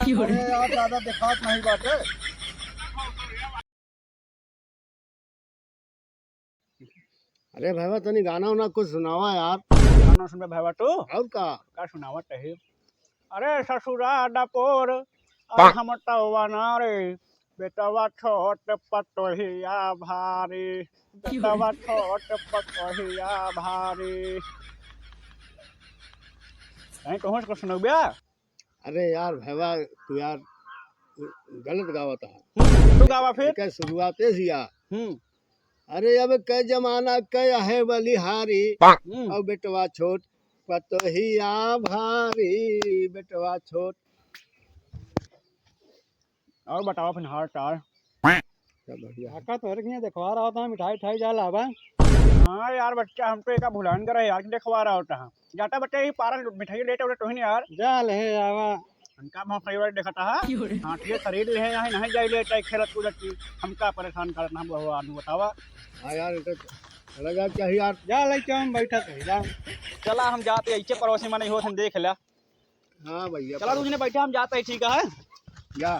अरे यार ज्यादा दिखात नहीं बाटे। अरे भाई तनी गाना उना कुछ सुनावा यार। गाना सुन भाई बाटू और का सुनावट है। अरे ससुरा डपोर अरे हम टवाना रे बेटवा छोट पटोहिया भारी बेटवा छोट पटोहिया भारी कहीं कहूँ को सुनो ब्या अरे यार भैया तू यार गलत गावत है। तू गावा फिर क्या शुरुआत से यार। हम्म अरे अब कई जमाना कई है बलिहारी और बेटवा छोट पतोहिया भारी बेटवा छोट। और बताओ फिर हाल चाल काका तो रखिए दिखवा रहा था मिठाई ठाई जा लावा। हाँ यार बच्चा हम तो एक भुलान कर यार देखवा रहा होता है जाता बच्चा ही पारा मिठाई लेटे उठे तो ही नहीं यार जा ले आवा। हमका वहाँ कई बार देखा था हाँ ठीक है खरीद ले यहाँ नहीं जाए ले चाहे खेलत कूदत की हमका परेशान करना हम बहु आदमी बतावा हाँ यार लगा क्या यार। जा ले क्यों हम बैठा थे जा। चला हम जाते ऐसे पड़ोसी में नहीं हो हम देख लिया हाँ भैया चला दूसरे बैठे हम जाते हैं ठीक है जा।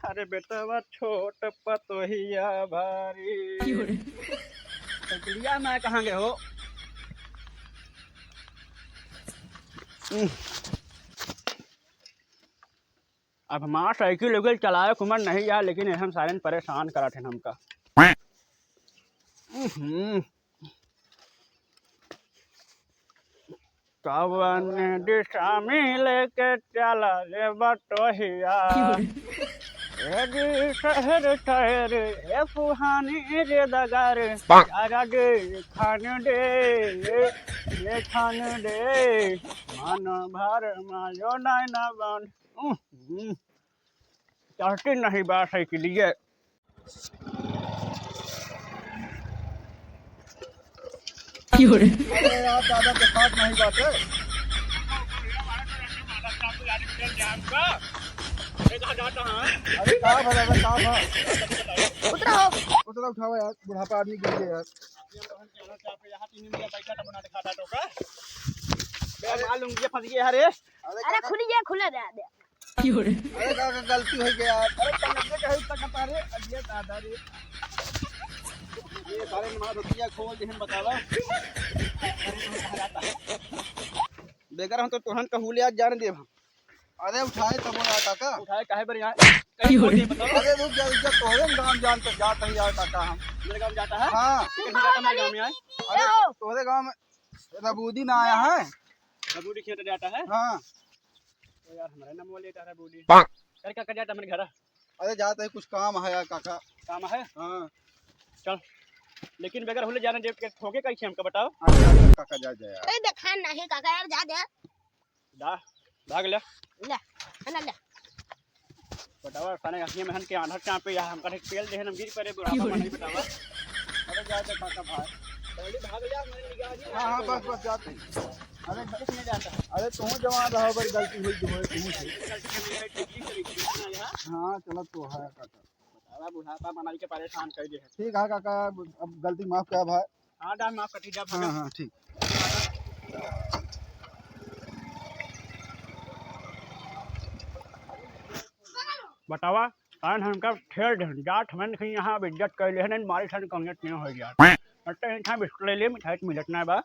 अरे बेटा छोट पतोहिया भारी लिया मैं कहाँ गए हो अब हमारा साइकिल उगल चलाए कुमर नहीं यार लेकिन हम सारे परेशान करा थे हमका कवन दिशा में लेके चला रे बटोहिया शहर ठहर ए फुहानी रे दगार यारा दे खान दे ये खान दे मन भर मायो नाइना बन चढ़ती नहीं बा साइकिल ये अरे यार ज्यादा दिखात नहीं बाटे। अरे कहाँ भला कहाँ भला उतरा उठाओ यार बुढ़ापा आदमी गिर गया यार। मालूम ये फंस गया अरे अरे खुले दे दे अरे काका गलती हो गया यार। अरे कन्नड़ के है तक तारे अजिए दादा रे ये सारे नमाज रुकिया खोल देहन बतावा बेगर हम तो तुरंत कहूले आज जान देव अरे उठाए तब ना काका। उठाए काहे पर यहाँ कहीं खोल दे बताओ अरे रुक जा इज्जत तो है गांव जान तक जाता ही यार काका हम। मेरे गांव जाता है हाँ कितने जाता हमारे गांव में आए अरे तोहरे गांव में रबूदी ना आया है। बबूडी खेत जाता है हाँ तो यार हमारे नाम बोले था बबूडी कर का जाता मेरे घर अरे जाते ही कुछ काम है यार काका। काम है हाँ चल लेकिन बेगर होले जाने जेब के ठोके कैसे हमका बताओ अरे काका जा जा यार। ए देखा नहीं काका यार जा दे दा भाग ले ले ना ले बतावा खाने हंसी में हन के आधा चाप पे हमका एक पेल देहन हम गिर पड़े बुढ़ापा में नहीं बतावा अरे जा जा काका भाई पहले भाग ले मेरे निगाह जी हाँ हाँ बस जाते हैं। अरे किसने जाता है अरे तू जवान रहो बड़ी गलती हुई जो है तू से। गलती के मेरे टिकली करी थी ना हाँ चलो तो है काका। बतावा बुढ़ापा बनाई के परेशान कर दे ठीक है काका अब गलती माफ कर भाई। हां डाल माफ कटी जा हाँ हाँ ठीक। बतावा कान हमका ठेर दे जात हमें कहीं यहाँ इज्जत कर ले नहीं मारी ठान कंगत नहीं हो गया अट्टे था बिस्कुट ले ले मिठाई मिलत ना बा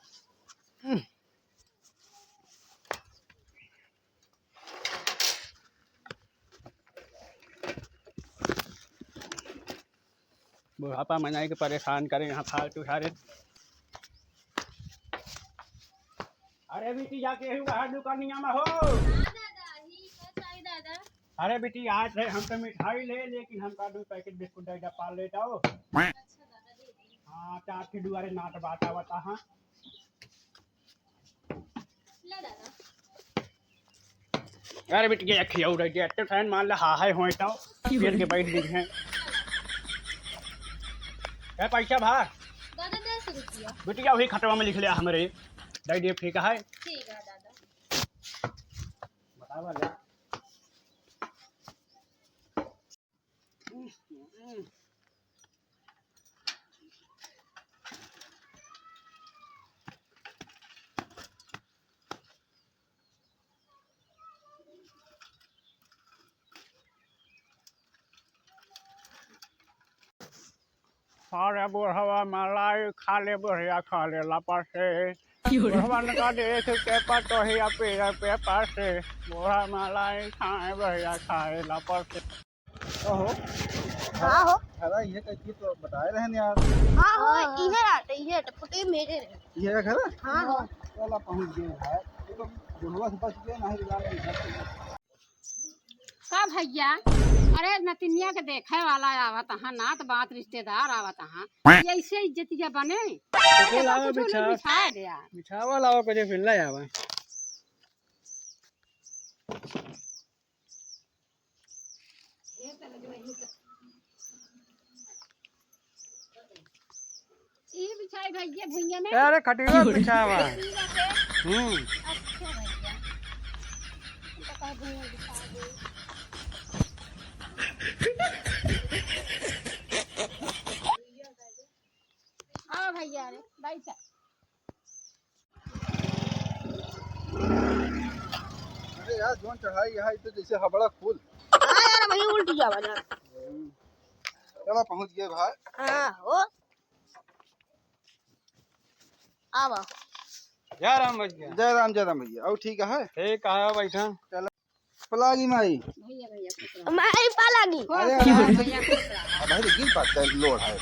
बुढ़ापा मनाई के परेशान करे यहाँ फालतू सारे अरे बेटी जाके बाहर दुकानिया में हो अरे बेटी आज है हम तो मिठाई ले लेकिन हमका 2 पैकेट बिस्कुट दे पाल लेता हो हाँ चार की दुआरे नाट बात आवता हाँ अरे बेटी ये खियाऊ रही है फैन मान ला हा है होता पेड़ के बैठ दी हैं क्या पैसा भा दादा 10 रुपया बेटिया वही खटवा में लिख लिया हमारे दे दिए ठीक है ठीक है दादा बतावा ले अरे बुढ़वा मलाई खा ले बढ़िया खा ले लापर से बुढ़वा का देख के पतोहिया पेड़ पे पासे बुढ़ा मलाई खाए बढ़िया खाए लापर से। ओहो हाँ हो अरे ये कैसी तो बताए रहे न यार। हाँ हो इहे टपटे मेरे रहे। ये घर है? हाँ हो चला पहुंच गए है। ये तो बुढ़वा से बच गए नहीं रिला का भैया अरे नतिनिया के देखे वाला आवत हाँ नात बात रिश्तेदार आवत हाँ ऐसे इज्जतिया बने तो लाओ कुछ लोग बिछा दिया बिछावा लाओ कुछ फिर ले आवा। ये बिछाई भैया भैया में अरे खटिया बिछावा। अच्छा भैया तो कह भैया बिछा दे हाँ भैया रे बैठ अरे यार जोन चढ़ाई है तो जैसे हबड़ा फूल। हाँ यार वही उल्टी जावा यार। चला पहुंच गए भाई। हाँ हो आवा जय राम भैया। जय राम भैया। और ठीक है? ठीक है बैठा। चल पलागी माई। भैया भैया खुश रहो। मैं ही पालागी। अरे भैया खुश रहो। भाई गिर पाता है लोड है।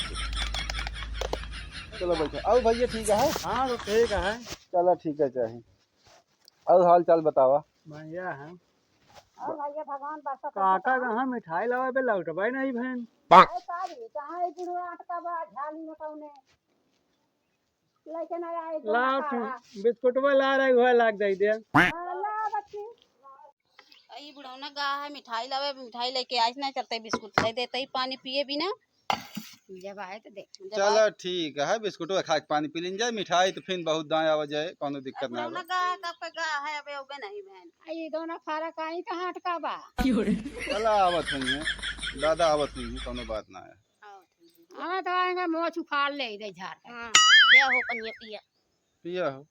चलो बैठो। और भैया ठीक है? हाँ तो ठीक है। चलो ठीक है चाहे। और हाल चाल बतावा। भैया है। और भैया भगवान बरसा काका कहाँ मिठाई लावा पे लौटबाई नहीं बहन। सारी कहाँ एक दिन अटका बा झाली में कौने लेकिन आए ला बिस्कुटवा ला रहे घर लाग दे दे। ला बच्ची ई बुढ़ौना गा है मिठाई लावे मिठाई लेके आज ना चलते बिस्कुट दे देते ही पानी पिए बिना जब आए तो देख चलो ठीक है बिस्कुटवा खा के पानी पी लें जाए मिठाई तो फिर बहुत दाएं आवा जाए कोनो दिक्कत ना बुढ़ौना हो। गा है कब पे गा है अबे उबे नहीं बहन ये दोनों फर्क आई कहाँ अटका बा चला आवत हुई है दादा आवत हुई है कोनो बात ना है। हाँ तो आएंगे मोछ उखाड़ ले इधर झाड़ के। हाँ ले हो पनिया पिया। पिया हो।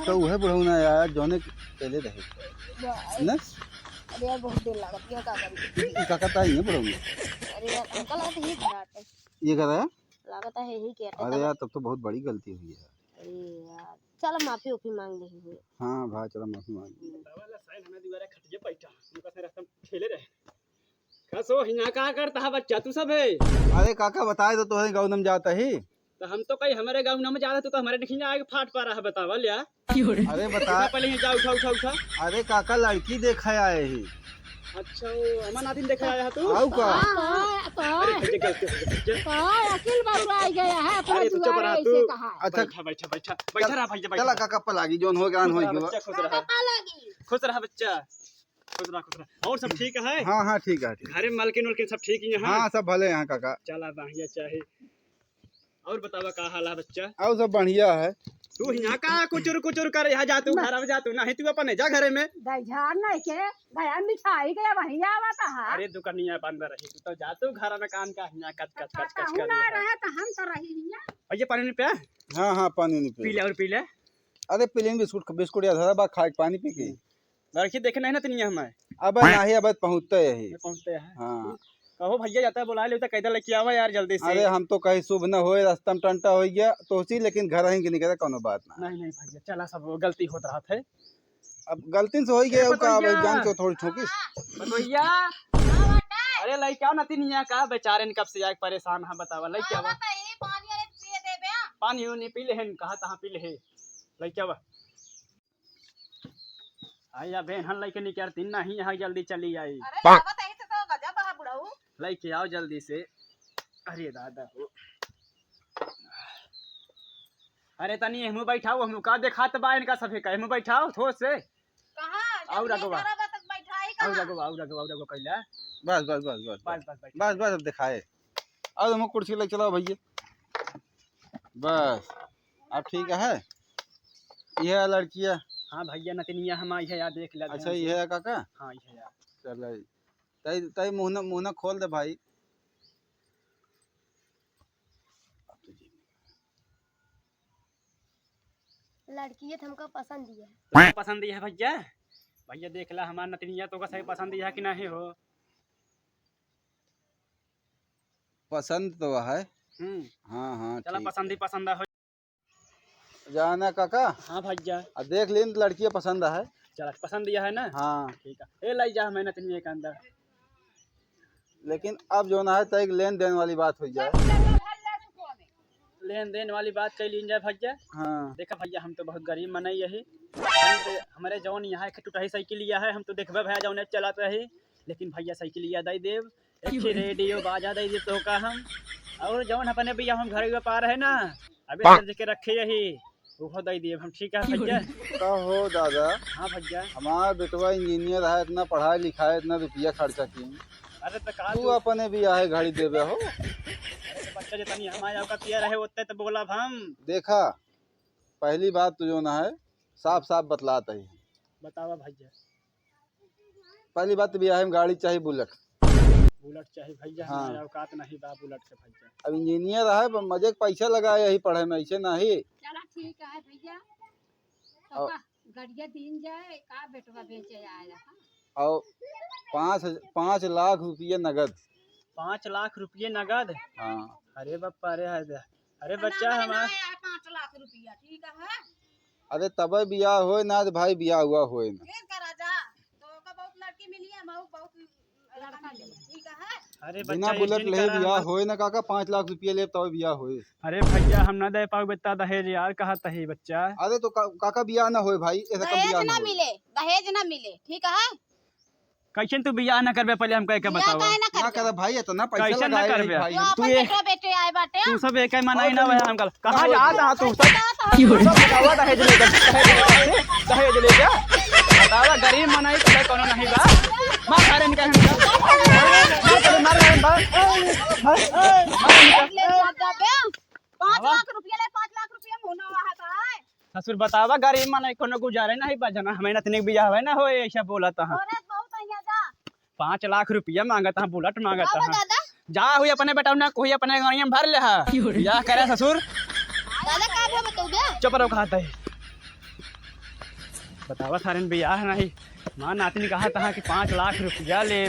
तो वह बुढ़ौना यार जोने पहले रहे ना। अरे यार बहुत देर लागत है का करी। काका ताई है बुढ़ौना। अरे यार अंकल आते ही घराटे ये कर रहा है? लागत है ही कहते। अरे यार तब तो बहुत बड़ी गलती हुई है। अरे यार चलो माफी ओफी मांग ली हुई। हाँ भाई चलो माफी मांग। कसो हिना का करता है बच्चा तू सब है। अरे काका बताए तो तुम्हें गौनम जाता ही। तो हम तो कहीं हमारे गाँव में जा रहे तो हमारे दिखने आगे फाट पा रहा है बतावा लिया। अरे बता पहले ही जा उठा उठा उठा। अरे काका लड़की देखा आए ही। अच्छा अमन नादिन देखा आया तू। आओ का अकिल बाबू आ गया है अपना अरे तू चुप रहा दुआरे तू। ऐसे कहा अच्छा बैठा बैठा बैठा बैठा रहा भैया बैठा। चला काका पलागी जोन हो गान हो गया। बच्चा खुश रहा पालागी। खुश रहा बच्चा खुश रहा। और सब ठीक है? हाँ हाँ ठीक है ठीक। घरे मालकिन वालकिन सब ठीक ही है? हाँ सब भले यहाँ काका। चला बढ़िया चाहे। और बतावा का हाल है बच्चा? और सब बढ़िया है। तू यहाँ का कुचुर कुचुर कर यहाँ जा तू घर में जा तू नहीं तू अपन जा घरे में। झाड़ नहीं के गया मिठाई गया वहीं आवा था। अरे दुकानिया बंद रही तू तो जा तू घर में काम का यहाँ कच कच कच कच कहूँ कर ना रहे तो हम तो रही हिया। भैया पानी नहीं पिया? हाँ हाँ पानी नहीं पी पी। ले और पी ले। अरे प्लेन बिस्कुट बिस्कुट या था खा के पानी पी के। लड़की देखे नहीं ना तनिया हमें अब नहीं अब पहुँचते यही। पहुँचते हैं। हाँ कहो भैया जाता है बुला ले तो कैदा लेके आवा यार जल्दी से। अरे हम तो कहीं शुभ न होए रास्ता में टंटा हो गया तो उसी लेकिन घर ही निकले कोनो बात ना। नहीं नहीं भैया चला सब गलती होत रहा थे। अब गलती से हो ही गया का भैया। जान से थोड़ी ठोकिस। भैया अरे लड़के आओ ना तिनिया का बेचारे ने कब से आके परेशान है बतावा लड़के आवा पानी अरे पिए दे बे पानी नहीं पी ले कहा तहाँ पी ले लड़के आवा। आया बहन हन लड़के निकर तीन नहीं यहाँ जल्दी चली आई। अरे बाबा तही से तो गजब है बुढ़ऊ। लड़के आओ जल्दी से। अरे दादा हो अरे तनी हमू बैठाओ हमू का देखा तो बा इनका सफे का हमू बैठाओ थोस से। कहां और रगवा तक बैठाई और कहां रगवा और रगवा और रगवा कैला बस बस बस बस बस बस बैठ बस बस अब दिखाए। अब हम कुर्सी लेके चलाओ भैया। बस अब ठीक है। यह लड़कियाँ। हाँ भैया नतनिया हमारी है यार, देख ले अच्छा ये है काका। हाँ ये है यार। चल तई तई मुँह खोल दे भाई। लड़की है हमको पसंद ही है। पसंद ही है भैया। भैया देख ला हमारा नतनिया तो का सही पसंद ही है कि नहीं हो। पसंद तो है। हम्म। हाँ चला ठीक पसंद ही पसंद हो। जाना काका। हाँ भैया। अब देख लीन लड़कियाँ पसंद है। चला पसंद यह है ना। हाँ ठीक है, ये लाई जा मैं नतनिया के अंदर। लेकिन अब जो ना है तय लेन देन वाली बात हो जाए। लेन देन वाली बात कह लीन जाए भैया। हाँ देखा भैया हम तो बहुत गरीब मनाई यही। हमारे जौन यहाँ एक टूटा साइकिल लिया है, हम तो देखबे भैया जौन चलाते रही। लेकिन भैया साइकिल लिया दई देव, एक रेडियो बाजा दई देव तो का हम। और जौन अपने भैया हम घर में पा रहे ना, अभी सर्ज के रखे यही वो दई देव हम। ठीक है भैया। तो हो दादा। हाँ भैया। हमारा बेटवा इंजीनियर है, इतना पढ़ाई लिखा है, इतना रुपया खर्चा किए। अरे तो का तू अपने भी आहे घड़ी देवे हो। बच्चा जितनी हमारे का पिया रहे उतने तो बोला हम। देखा पहली बात तो जो ना है साफ साफ बतलाता ही। बतावा भैया। पहली बात तो भी आहे गाड़ी चाहिए बुलेट। बुलेट चाहिए भैया। हाँ। हमारे औकात नहीं बा बुलेट के भैया। अब इंजीनियर है पर मजे के पैसा लगाए यही पढ़े में, ऐसे नहीं। चला ठीक है भैया, तो का गड़िया दिन जाए का बेटवा बेचे आया। और 5 लाख रुपये नगद। 5 लाख रुपये नगद। हाँ अरे बप्पा अरे बच्चा हमारा 5 लाख रुपया ठीक है। अरे तब बियाह होए ना तो भाई बियाह हुआ होए ना। ठीक है राजा, तो का बहुत लड़की मिली है, बहुत लड़का मिली ठीक है। अरे बिना बच्चा बुलेट इज्जत ले करा बियाह हम। होए ना काका, 5 लाख रुपये ले तब बियाह होए। अरे भैया हम ना दे पाओ बेटा दहेज यार, कहा तही बच्चा। अरे तो काका बियाह ना होए भाई, ऐसा कब दहेज बियाह ना ना होए। मिले, दहेज ना मिले ठीक है। कैसे तू बियाह ना करबे पहले हम कह के बियाह बताओ। काहे ना ना करबे? करे भाई, इतना पैसा कैसे ना लगाए करबे? भाई। जो तू अपन ये- बेटो बेटे आए बाटे तू सब एक ही मनाई ना भाई हमका। कहां और जात है तू सब तो सब बतावा दहेज दहेज लेके बतावा गरीब मनाई तो कोनो नहीं बा। मां खारे निकल हमका मार रहे बा। ले जाबे 5 लाख रुपया ले, 5 लाख रुपया होना हुआ है। ससुर बतावा गरीब मनाई कोनो गुजारे नहीं बा जना हमें नतनी बियाह है ना हो ऐसा बोलता है। औरत बहुत है जा। 5 लाख रुपया मांगता है, बुलेट मांगता बाबा है। दादा, जा हुई अपने बेटा ना कोई अपने गाड़ी में भर ले है या करे ससुर। दादा का भी बताओ बे। चुप रहो खाता है। बतावा सारे बियाह नहीं मां नाती ने कहा था कि 5 लाख रुपया ले